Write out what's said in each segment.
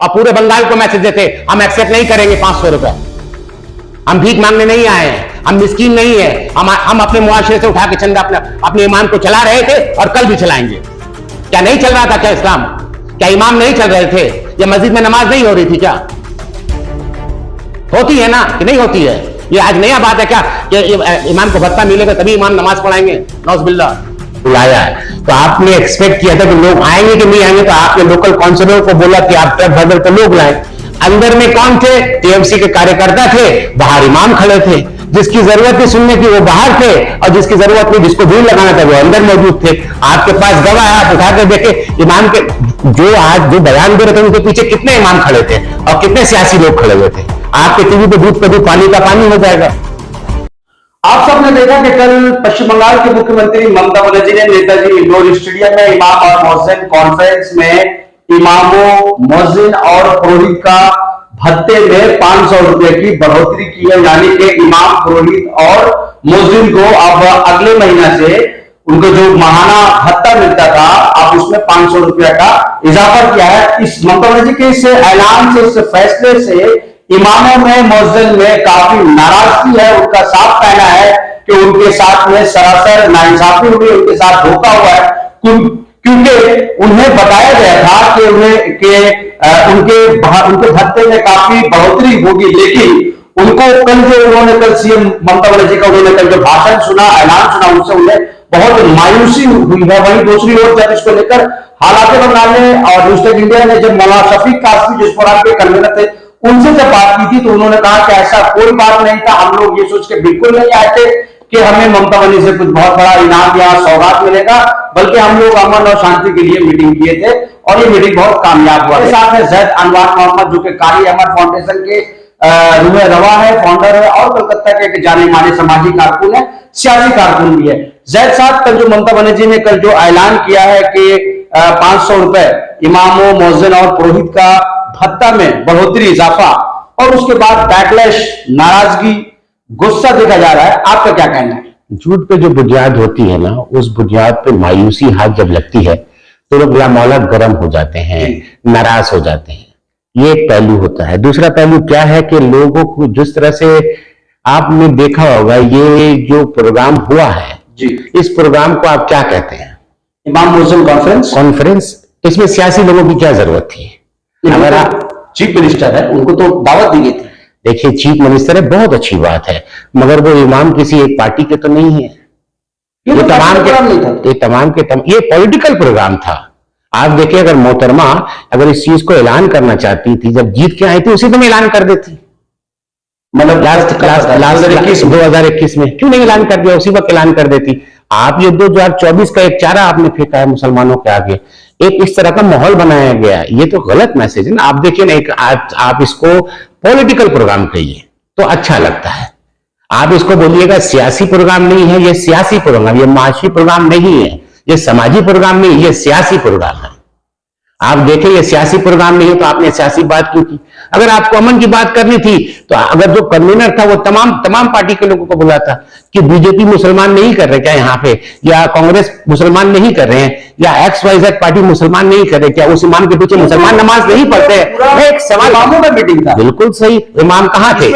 और पूरे बंगाल को मैसेज देते हम एक्सेप्ट नहीं करेंगे 500 रुपए, हम भीख मांगने नहीं आए हैं, हम मिस्कीन नहीं है, हम अपने मुआशरे से उठा के चंदा अपने ईमान को चला रहे थे और कल भी चलाएंगे। क्या नहीं चल रहा था क्या इस्लाम? क्या इमाम नहीं चल रहे थे? या मस्जिद में नमाज नहीं हो रही थी? क्या होती है ना कि नहीं होती है? ये आज नया बात है क्या कि इमाम को भत्ता मिलेगा तभी इमाम नमाज पढ़ाएंगे? नौज़बिल्लाह। बुलाया है तो आपने एक्सपेक्ट किया था कि लोग आएंगे कि नहीं आएंगे, तो आपने लोकल काउंसिलर को बोला कि आप ट्रक भर तो लोग लाए। अंदर में कौन थे? टीएमसी के कार्यकर्ता थे, बाहर इमाम खड़े थे। जिसकी जरूरत थी सुनने की वो बाहर थे, और जिसकी जरूरत नहीं, जिसको भीड़ लगाना था वो अंदर मौजूद थे। आपके पास गवाह है, आप उठा कर देखे इमाम के जो आज जो बयान दे रहे थे उनके पीछे कितने इमाम खड़े थे और कितने सियासी लोग खड़े हुए थे। आपके टीवी पे दूध कभी पानी का पानी हो जाएगा। आप सबने देखा कि कल पश्चिम बंगाल के मुख्यमंत्री ममता बनर्जी ने नेताजी इंडोर स्टेडियम में इमाम और मुअज्जिन कॉन्फ्रेंस में इमामों, मुअज्जिन और पुरोहित का भत्ते में 500 रुपए की बढ़ोतरी की है। यानी कि इमाम, पुरोहित और मुअज्जिन को अब अगले महीना से उनको जो माहाना भत्ता मिलता था अब उसमें 500 रुपया का इजाफा किया है। इस ममता बनर्जी के इस ऐलान से, इस फैसले से इमामों में, मुअज्जिन में काफी नाराजगी है। उनका साफ कहना है कि उनके साथ में सरासर नाइंसाफी हुई, उनके साथ धोखा हुआ है, क्योंकि उन्हें बताया गया था कि उनके भत्ते में काफी बढ़ोतरी होगी, लेकिन उनको कल सीएम ममता बनर्जी का उन्होंने कल जो भाषण सुना, ऐलान सुना, उनसे उन्हें बहुत मायूसी हुई है। वहीं दूसरी ओर जब इसको लेकर हालात बंगाल और न्यूज़ इंडिया ने जब मौलाना शफीक कासमी जिस पर आपके कन्वीनर थे उनसे जब बात की थी तो उन्होंने कहा कि ऐसा कोई बात नहीं था, हम लोग ये सोच के बिल्कुल नहीं आए थे कि हमें ममता बनर्जी से कुछ बहुत बड़ा इनाम या सौगात मिलेगा, बल्कि हम लोग अमन और शांति के लिए मीटिंग किए थे और ये मीटिंग बहुत कामयाब हुआ। साथ में जैद अनवार मोहम्मद जो कि कारी अहमद फाउंडेशन के रूह रवा है, फाउंडर है और कोलकाता के एक जाने माने समाजी कारकुन है, सियासी कारकुन भी है। जैद साहब, कल जो ममता बनर्जी ने कल जो ऐलान किया है कि 500 रुपए इमामों, मुअज्जिन और पुरोहित का भत्ता में बढ़ोतरी, इजाफा, और उसके बाद बैकलैश, नाराजगी, गुस्सा देखा जा रहा है, आपका क्या कहना है? झूठ पे जो बुनियाद होती है ना, उस बुनियाद पे मायूसी हाथ जब लगती है तो लोग लामौला गर्म हो जाते हैं, नाराज हो जाते हैं। ये एक पहलू होता है। दूसरा पहलू क्या है कि लोगों को जिस तरह से आपने देखा होगा ये जो प्रोग्राम हुआ है जी, इस प्रोग्राम को आप क्या कहते हैं? इमाम मुअज्जिन कॉन्फ्रेंस। इसमें सियासी लोगों की क्या जरूरत थी? अगर आप चीफ मिनिस्टर है, उनको तो दावत दी गई थी। देखिए, चीफ मिनिस्टर है, बहुत अच्छी बात है, मगर वो इमाम किसी एक पार्टी के तो नहीं है। ये पॉलिटिकल प्रोग्राम था। आप देखिए, अगर मोहतरमा अगर इस चीज को ऐलान करना चाहती थी, जब जीत के आई थी उसी दिन ऐलान कर देती। मतलब लास्ट 2021 में क्यों नहीं ऐलान कर दिया? उसी वक्त ऐलान कर देती। आप ये 2024 का एक चारा आपने फेंका है मुसलमानों के आगे, एक इस तरह का माहौल बनाया गया, ये तो गलत मैसेज है ना। आप देखिए ना, आप इसको पॉलिटिकल प्रोग्राम कहिए तो अच्छा लगता है। आप इसको बोलिएगा सियासी प्रोग्राम नहीं है, ये सियासी प्रोग्राम, ये माशी प्रोग्राम नहीं है, ये समाजी प्रोग्राम नहीं, ये सियासी प्रोग्राम है। आप देखें ये सियासी प्रोग्राम नहीं है तो आपने सियासी बात क्यों की? अगर आपको अमन की बात करनी थी तो अगर जो कन्वीनर था वो तमाम पार्टी के लोगों को बुलाता कि बीजेपी मुसलमान नहीं कर रहे क्या यहाँ पे, या कांग्रेस मुसलमान नहीं कर रहे हैं, या XYZ पार्टी मुसलमान नहीं कर रहे क्या, उस इमाम के पीछे मुसलमान नमाज नहीं पढ़ते? एक सवाल, इमामों का मीटिंग था। बिल्कुल सही। इमाम कहाँ थे?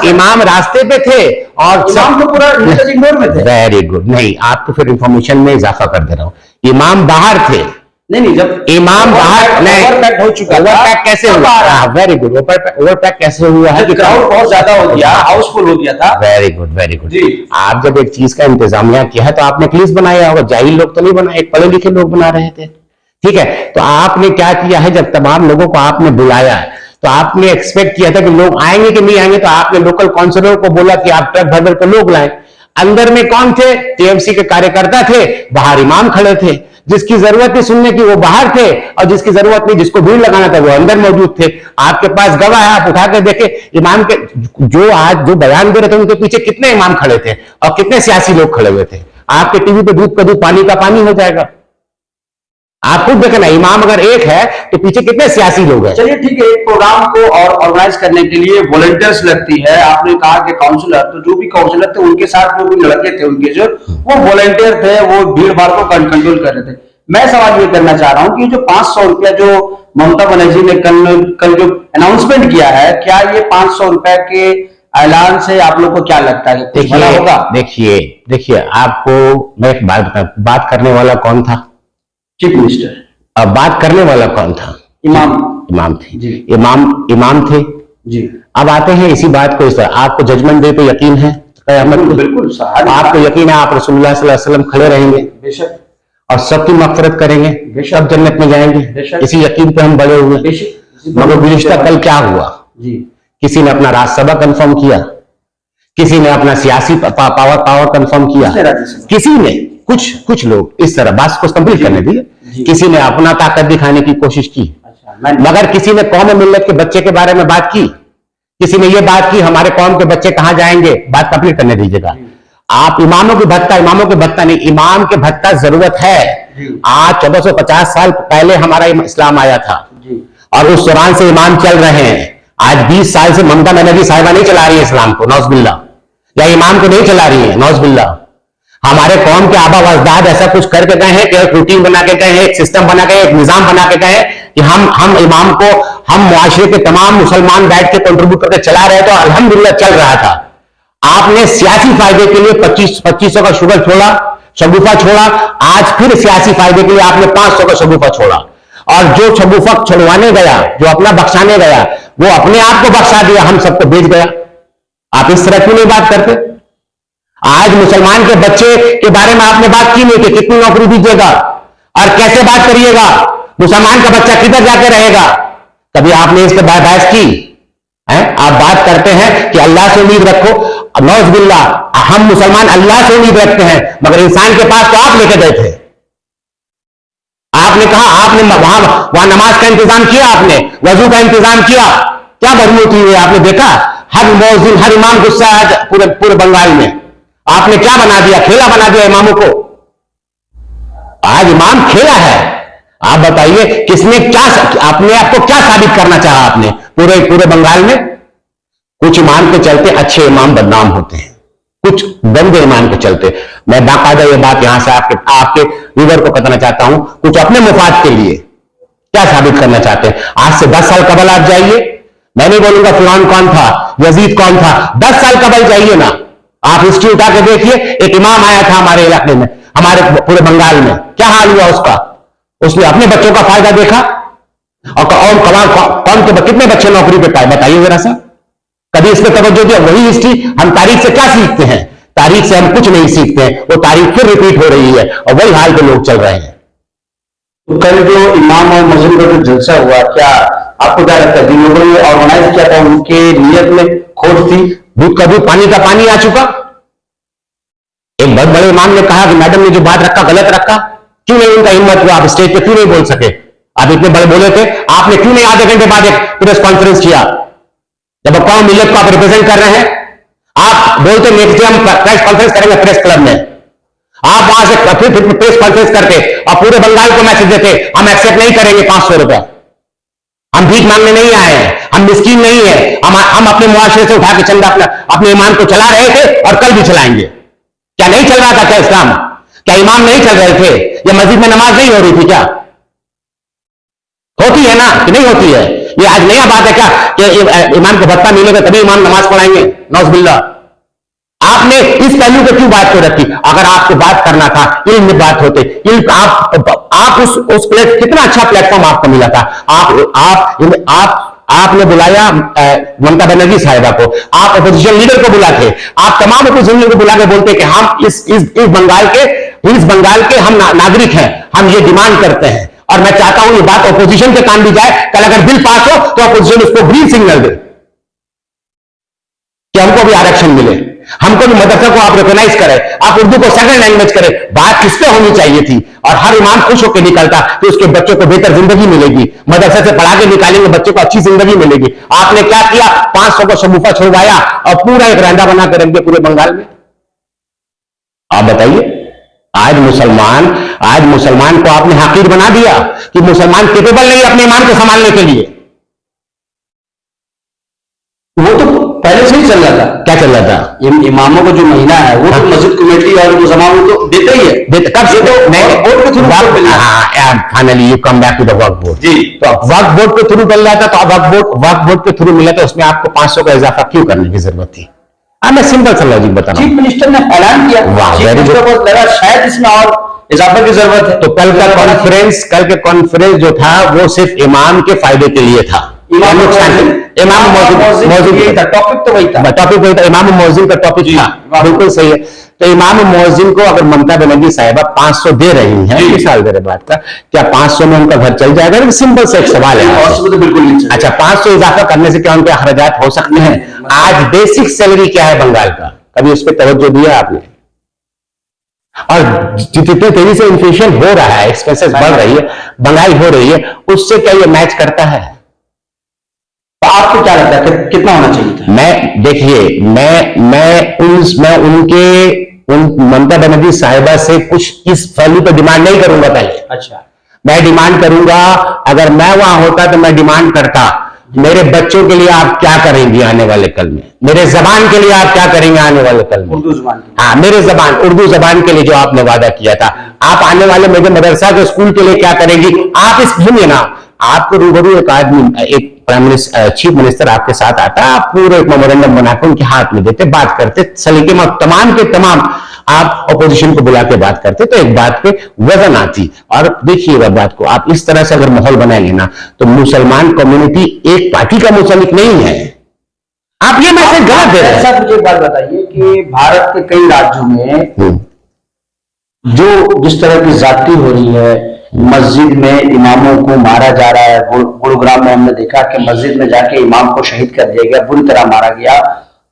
इमाम रास्ते पे थे और इमाम तो पूरा नेताजी इंडोर में थे। Very good. नहीं, आप तो फिर इंफॉर्मेशन में इजाफा कर दे रहा हूँ। इमाम बाहर थे। नहीं, जब इमाम बाहर नहीं, ओवरपैक हो चुका था। ओवरपैक कैसे हुआ? Very good. ओवरपैक कैसे हुआ है? क्राउड बहुत ज्यादा हो गया, हाउसफुल हो गया था। वेरी गुड जी। आप जब एक चीज का इंतजामिया किया है तो आपने पुलिस बनाया होगा, जाहिल लोग तो नहीं बनाए, एक पढ़े लिखे लोग बना रहे थे। ठीक है, तो आपने क्या किया है, जब तमाम लोगों को आपने बुलाया तो आपने एक्सपेक्ट किया था कि लोग आएंगे कि नहीं आएंगे, तो आपने लोकल काउंसिलर को बोला कि आप ट्रक भर कर लोग लाए। अंदर में कौन थे? टीएमसी के कार्यकर्ता थे, बाहर इमाम खड़े थे। जिसकी जरूरत थी सुनने की वो बाहर थे, और जिसकी जरूरत नहीं, जिसको भीड़ लगाना था वो अंदर मौजूद थे। आपके पास गवाह है, आप उठा कर देखे इमाम के जो आज जो बयान दे रहे थे उनके पीछे कितने इमाम खड़े थे और कितने सियासी लोग खड़े हुए थे। आपके टीवी पे दूध का दूध पानी का पानी हो जाएगा। आप खुद देखना, इमाम अगर एक है तो पीछे कितने सियासी लोग हैं। चलिए ठीक है, एक प्रोग्राम को और ऑर्गेनाइज करने के लिए वॉलंटियर्स लगती है। आपने कहा कि काउंसलर, तो जो भी काउंसलर थे उनके साथ जो भी लड़के थे उनके जो वो वॉलंटियर थे, वो भीड़ भाड़ को कंट्रोल कर रहे थे। मैं सवाल ये करना चाह रहा हूं कि जो 500 रुपया जो ममता बनर्जी ने कल जो अनाउंसमेंट किया है, क्या ये 500 रुपए के ऐलान से आप लोग को क्या लगता है, कुछ भला होगा? देखिए आपको मैं एक बात बता, बात करने वाला कौन था? Chief minister. अब बात करने वाला कौन था? इमाम थे जी। इमाम थे जी। अब आते हैं इसी बात को, इस तरह आपको जजमेंट डे पे यकीन है? बिल्कुल आपको यकीन है आप रसूलुल्लाह सल्लल्लाहु अलैहि वसल्लम खड़े रहेंगे बेशक, और सबकी मग़फ़िरत करेंगे, सब जन्नत में जाएंगे, इसी यकीन पे हम बड़े हुए। मगर गुज़िश्ता कल क्या हुआ जी? किसी ने अपना राज्यसभा कंफर्म किया, किसी ने अपना सियासी पावर कंफर्म किया, किसी ने कुछ लोग इस तरह बात को कंप्लीट करने दिए, किसी ने अपना ताकत दिखाने की कोशिश की, मगर किसी ने कौम मिल्लत के बच्चे के बारे में बात की, किसी ने यह बात की हमारे कौम के बच्चे कहां जाएंगे, बात कंप्लीट करने दीजिएगा। आप इमामों के भत्ता नहीं, इमाम के भत्ता जरूरत है। आज 1450 साल पहले हमारा इस्लाम आया था और उस दौरान से इमाम चल रहे हैं। आज 20 साल से ममता बनर्जी साहिबा नहीं चला रही है इस्लाम को, नौज़बिल्ला, या इमाम को नहीं चला रही है, नौज़बिल्ला। हमारे कौम के आबा अजदाद ऐसा कुछ करके गए हैं कि एक रूटीन बना के गए हैं, एक सिस्टम बना के, एक निजाम बना के गए कि हम इमाम को हम मुआशरे के तमाम मुसलमान बैठ के कंट्रीब्यूट करके चला रहे, तो अल्हम्दुलिल्लाह चल रहा था। आपने सियासी फायदे के लिए 2500 का शुगर छोड़ा, शगुफा छोड़ा, आज फिर सियासी फायदे के लिए आपने 500 का शगुफा छोड़ा, और जो शगुफा छुड़वाने गया, जो अपना बख्शाने गया, वो अपने आप को बख्शा दिया, हम सबको बेच गया। आप इस तरह क्यों नहीं बात करते? आज मुसलमान के बच्चे के बारे में आपने बात की नहीं कि कितनी नौकरी दीजिएगा और कैसे बात करिएगा, मुसलमान का बच्चा किधर जाके रहेगा, कभी आपने इस पर बहस की है? आप बात करते हैं कि अल्लाह से उम्मीद रखो, नौज़बिल्लाह हम मुसलमान अल्लाह से उम्मीद रखते हैं, मगर इंसान के पास तो आप लेके गए थे। आपने कहा, आपने वहां नमाज का इंतजाम किया, आपने वजू का इंतजाम किया, क्या बदमूती हुई आपने देखा? हर मौज़िन हर इमाम गुस्सा है आज पूरे बंगाल में। आपने क्या बना दिया? खेला बना दिया इमामों को। आज इमाम खेला है। आप बताइए किसने क्या अपने आप को क्या साबित करना चाहा आपने पूरे बंगाल में? कुछ इमाम के चलते अच्छे इमाम बदनाम होते हैं, कुछ गंदे इमाम के चलते। मैं बाकायदा ये बात यहां से आपके व्यूअर को बताना चाहता हूं, कुछ अपने मुफाद के लिए क्या साबित करना चाहते हैं। आज से 10 साल कबल आप जाइए, मैं नहीं बोलूंगा फुलान कौन था, यजीद कौन था, 10 साल कबल जाइए ना, आप हिस्ट्री उठा के देखिए। एक इमाम आया था हमारे इलाके में, हमारे पूरे बंगाल में, क्या हाल हुआ उसका? उसने अपने बच्चों का फायदा देखा और कौन के कितने बच्चे नौकरी पे पाए, बताइए जरा सा, कभी इस पर तवज्जो दिया? वही हिस्ट्री। हम तारीख से क्या सीखते हैं? तारीख से हम कुछ नहीं सीखते हैं, वो तारीख फिर रिपीट हो रही है और वही हाल पे लोग चल रहे हैं। तो कल जो इमाम और मस्जिद का जो जलसा हुआ, क्या आपको क्या लगता है जिन लोगों ने ऑर्गेनाइज किया था उनके नियत में खोट थी? दूध का दूध पानी का पानी आ चुका। एक बहुत बड़े इमाम ने कहा कि मैडम ने जो बात रखा गलत रखा, क्यों नहीं उनका हिम्मत हुआ? आप स्टेज पे क्यों नहीं बोल सके? आप इतने बड़े बोले थे, आपने क्यों नहीं आधे घंटे बाद एक प्रेस कॉन्फ्रेंस किया? जब कौम मिल्लत को आप रिप्रेजेंट कर रहे हैं, आप बोलते नेक्स्ट डे हम प्रेस कॉन्फ्रेंस करेंगे प्रेस क्लब में, आप वहां से फिर प्रेस कॉन्फ्रेंस करते और पूरे बंगाल को मैसेज देते हम एक्सेप्ट नहीं करेंगे 500 रुपए, हम भीख मांगने नहीं आए हैं, हम मिस्कीन नहीं है, हम अपने मुआशरे से उठा के चंदा अपने ईमान को चला रहे थे और कल भी चलाएंगे। क्या नहीं चल रहा था क्या इस्लाम? क्या इमाम नहीं चल रहे थे? या मस्जिद में नमाज नहीं हो रही थी? क्या होती है ना कि नहीं होती है? ये आज नया बात है क्या कि इमाम को भत्ता मिलेगा तभी इमाम नमाज पढ़ाएंगे? नौज़बिल्लाह। आपने इस पहलू पे क्यों बात को रखी? अगर आपको बात करना था इल्म में बात होते, इल्म आप उस कितना अच्छा प्लेटफॉर्म आपको मिला था। आपने बुलाया ममता बनर्जी साहिबा को, आप अपोजिशन लीडर को बुलाते, आप तमाम अपोजिशन लीडर को बुला के बोलते कि हम इस बंगाल के हम नागरिक हैं, हम ये डिमांड करते हैं और मैं चाहता हूं ये बात अपोजिशन के कान भी जाए। कल अगर बिल पास हो तो अपोजिशन उसको ग्रीन सिग्नल दे कि हमको भी आरक्षण मिले, हमको भी मदरसा को आप रिकॉग्नाइज करें, आप उर्दू को सेकंड लैंग्वेज करें। बात किस पे होनी चाहिए थी? और हर इमाम खुश होकर निकलता कि उसके बच्चों को बेहतर जिंदगी मिलेगी, मदरसा से पढ़ा के निकालेंगे बच्चों को अच्छी जिंदगी मिलेगी। आपने क्या किया? 500 को शगुफा छुड़वाया और पूरा एक रैंडा बना कर रख दिया पूरे बंगाल में। आप बताइए, आज मुसलमान को आपने हकीर बना दिया कि मुसलमान केपेबल नहीं अपने ईमान को संभालने के लिए। वो तो पहले से ही चल रहा था। क्या चल रहा था? इमामों को जो महीना है वो तो मस्जिद कमेटी और मुसलमानों को देते ही है। कब से? तो बोर्ड के through finally you come back to the वक्फ बोर्ड। जी, तो वक्फ बोर्ड के थ्रू मिल रहा था, तो अब वक्फ बोर्ड के थ्रू मिला, तो उसमें आपको 500 का इजाफा क्यों करने की जरूरत थी? मैं सिंपल सा लॉजिक बता रहा हूं। चीफ मिनिस्टर ने ऐलान किया, वाह, चीफ very मिनिस्टर को लगा शायद इसमें और इजाफा की जरूरत है। तो कल का कॉन्फ्रेंस जो था वो सिर्फ इमाम के फायदे के लिए था। इमाम मौजिन था, टॉपिक तो वही था, इमाम मौजिन का टॉपिक था, बिल्कुल सही है। तो इमाम मौजिन को अगर ममता बनर्जी साहिबा 500 दे रही हैं, मिसाल दे रहे बात का, क्या 500 में उनका घर चल जाएगा? सिंपल से एक सवाल है। तो बिल्कुल नहीं। अच्छा, 500 इजाफा करने से क्या उनके अखराजात हो सकते हैं? आज बेसिक सैलरी क्या है बंगाल का? कभी उस पर तवज्जो दिया आपने? और जितनी तेजी से इन्फ्लेशन हो रहा है, एक्सपेंसेस बढ़ रही है, महंगाई हो रही है, उससे क्या ये मैच करता है? तो आपको क्या लगता है कितना होना चाहिए था? मैं देखिए, मैं उन ममता बनर्जी साहिबा से कुछ इस वैल्यू पर डिमांड नहीं करूंगा पहले। अच्छा, मैं डिमांड करूंगा, अगर मैं वहां होता तो मैं डिमांड करता, मेरे बच्चों के लिए आप क्या करेंगे आने वाले कल में? मेरे जबान के लिए आप क्या करेंगे आने वाले कल में? उर्दू जबान। हाँ, मेरे जबान, उर्दू जबान के लिए जो आपने वादा किया था, आप आने वाले मेरे मदरसा के स्कूल के लिए क्या करेंगी? आप इस सुनिए ना, आपको रूबरू एक आदमी, एक प्राइम मिनिस्टर, चीफ मिनिस्टर आपके साथ आता, आप पूरे एक मेमोरेंडम बनाकर उनके हाथ में देते, बात करते, सलीके में तमाम के तमाम आप अपोजिशन को बुला के बात करते, तो एक बात पे वजन आती। और देखिएगा बात को, आप इस तरह से अगर माहौल बनाएंगे ना, तो मुसलमान कम्युनिटी एक पार्टी का मुसलिक नहीं है। आप ये मैसेज गलत दे रहे हैं। ऐसा मुझे एक बात बताइए कि भारत के कई राज्यों में जो जिस तरह की ज्यादती हो रही है, मस्जिद में इमामों को मारा जा रहा है, गुरुग्राम में हमने देखा कि मस्जिद में जाके इमाम को शहीद कर दिया गया, बुरी तरह मारा गया,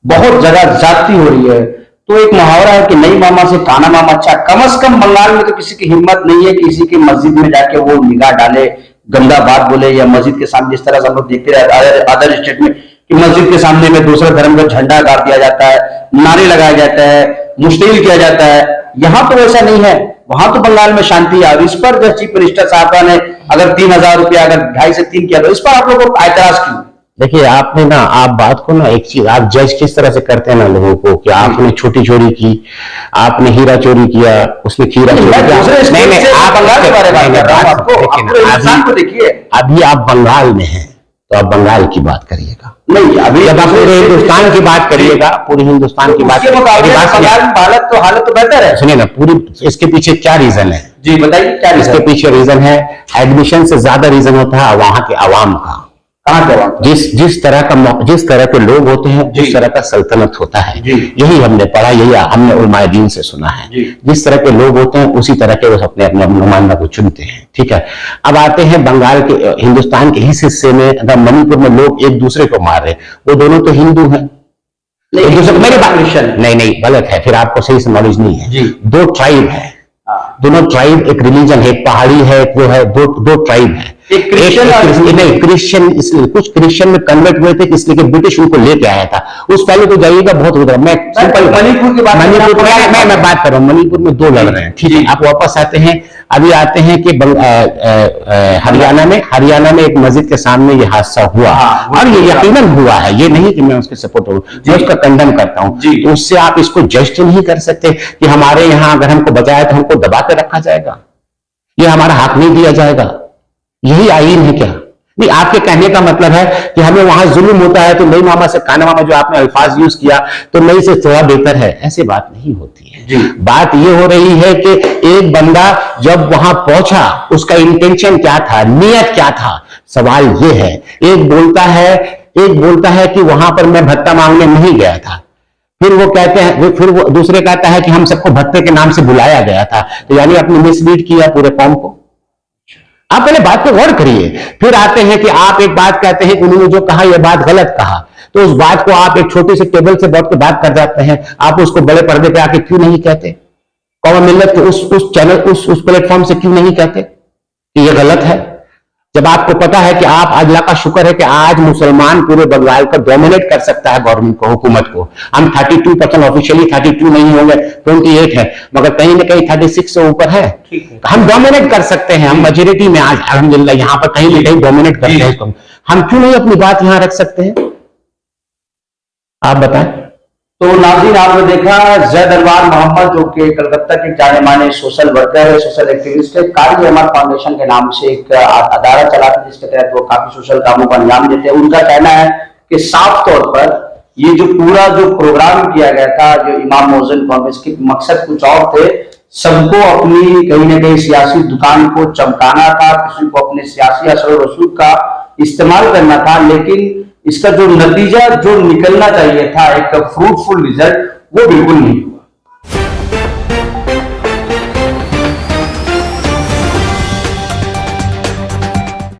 बहुत जगह ज्यादती हो रही है। तो एक मुहावरा है कि नई मामा से काना मामा अच्छा। कम से कम बंगाल में तो किसी की हिम्मत नहीं है किसी की मस्जिद में जाके वो निगाह डाले, गंदा बात बोले, या मस्जिद के सामने जिस तरह से हम लोग देखते रहे अदर स्टेट में कि मस्जिद के सामने में दूसरे धर्म का झंडा गाड़ दिया जाता है, नारे लगाया जाता है, मुश्तिल किया जाता है। यहाँ तो वैसा नहीं है, वहां तो बंगाल में शांति है। और इस पर जब चीफ मिनिस्टर साहब ने अगर 3,000 रुपया अगर 2.5 से 3 किया, तो इस पर आप लोगों को एतराज क्यों? देखिए, आपने ना, आप बात को ना, एक चीज आप जज किस तरह से करते हैं ना लोगों को, कि आपने छोटी चोरी की, आपने हीरा चोरी किया, उसने खीरा चोरी किया। नहीं, आप बंगाल के बारे में बात आपको देखिए, अभी आप बंगाल में हैं, तो आप बंगाल की बात करिएगा। नहीं, अभी जब आप पूरे हिंदुस्तान की बात करिएगा, पूरे हिंदुस्तान की बात, हालत तो बेहतर है। सुनिए ना, पूरी इसके पीछे क्या रीजन है? जी बताइए, क्या इसके पीछे रीजन है, एडमिशन से ज्यादा रीजन होता है वहां के आवाम का। कहां के आवाम? जिस तरह के लोग होते हैं, उस तरह का सल्तनत होता है। यही हमने पढ़ा, यही हमने उलमाए दीन से सुना है। जिस तरह के लोग होते हैं, उसी तरह के वो अपने अपने नुमाइंदा को चुनते हैं। ठीक है, अब आते हैं बंगाल के, हिंदुस्तान के इस हिस्से में अगर मणिपुर में लोग एक दूसरे को मार रहे, वो दोनों तो हिंदू हैं। मेरी बात नहीं, गलत है, फिर आपको सही से नॉलेज नहीं है। दो ट्राइब है, दोनों ट्राइब, एक रिलीजन है, एक पहाड़ी है, एक वो है, दो ट्राइब है। एक क्रिश्चियन, इसलिए कुछ क्रिश्चियन में कन्वर्ट हुए थे, इसलिए कि ब्रिटिश उनको लेके आया था। उस पहले तो जाइएगा, बहुत उधर मैं मणिपुर की बात, मैं बात कर रहा हूँ, मणिपुर में 2 लड़ रहे हैं। ठीक है, आप वापस आते हैं, अभी आते हैं कि हरियाणा में एक मस्जिद के सामने ये हादसा हुआ, और ये यकीनन हुआ है, ये नहीं कि मैं उसके सपोर्ट हूँ, मैं उसका कंडम करता हूँ। तो उससे आप इसको जज तो नहीं कर सकते कि हमारे यहाँ अगर हमको बचाया तो हमको दबा कर रखा जाएगा, ये हमारा हक नहीं दिया जाएगा। यही आईन है क्या? नहीं, आपके कहने का मतलब है कि हमें वहां जुल्म होता है तो नई मामा से काना मामा, जो आपने अल्फाज यूज किया, तो नई से थोड़ा बेहतर है। ऐसी बात नहीं होती है। बात ये हो रही है कि एक बंदा जब वहां पहुंचा, उसका इंटेंशन क्या था, नियत क्या था, सवाल ये है। एक बोलता है कि वहां पर मैं भत्ता मांगने नहीं गया था, फिर वो दूसरे कहता है कि हम सबको भत्ते के नाम से बुलाया गया था। तो यानी आपने मिसलीड किया पूरे कौम को। आप पहले बात पे गौर करिए, फिर आते हैं कि आप एक बात कहते हैं कि उन्होंने जो कहा यह बात गलत कहा, तो उस बात को आप एक छोटे से टेबल से बैठ के बात कर जाते हैं, आप उसको बड़े पर्दे पे आके क्यों नहीं कहते? कौम मिल्लत के उस चैनल, उस प्लेटफॉर्म से क्यों नहीं कहते कि यह गलत है? जब आपको पता है कि आप, अल्लाह का शुक्र है कि आज मुसलमान पूरे बंगाल को डोमिनेट कर सकता है, गवर्नमेंट को, हुकूमत को। हम 32% ऑफिशियली 32 नहीं होंगे, 28 है, मगर कहीं ना कहीं 36 से ऊपर है। हम डोमिनेट कर सकते हैं, हम मेजोरिटी में आज अल्हम्दुलिल्लाह यहाँ पर कहीं ना कहीं डोमिनेट करते हैं। हम क्यों नहीं अपनी बात यहाँ रख सकते हैं? आप बताएं। तो नाज़रीन, आपने देखा जैद अनवार मोहम्मद, जो कि कलकत्ता के जाने माने सोशल वर्कर है, सोशल एक्टिविस्ट है, कारी अहमद फाउंडेशन के नाम से एक अदारा चलाते हैं जिसके तहत वो काफी सोशल कामों को अंजाम देते हैं। उनका कहना है कि साफ तौर पर ये जो पूरा जो प्रोग्राम किया गया था, जो इमाम मोहसिन कॉन्फ्रेंस के मकसद कुछ और थे, सबको अपनी कहीं ना कहीं सियासी दुकान को चमकाना था, किसी को अपने सियासी असर और रसूख का इस्तेमाल करना था, लेकिन इसका जो नतीजा जो निकलना चाहिए था, एक फ्रूटफुल रिजल्ट, वो बिल्कुल नहीं हुआ।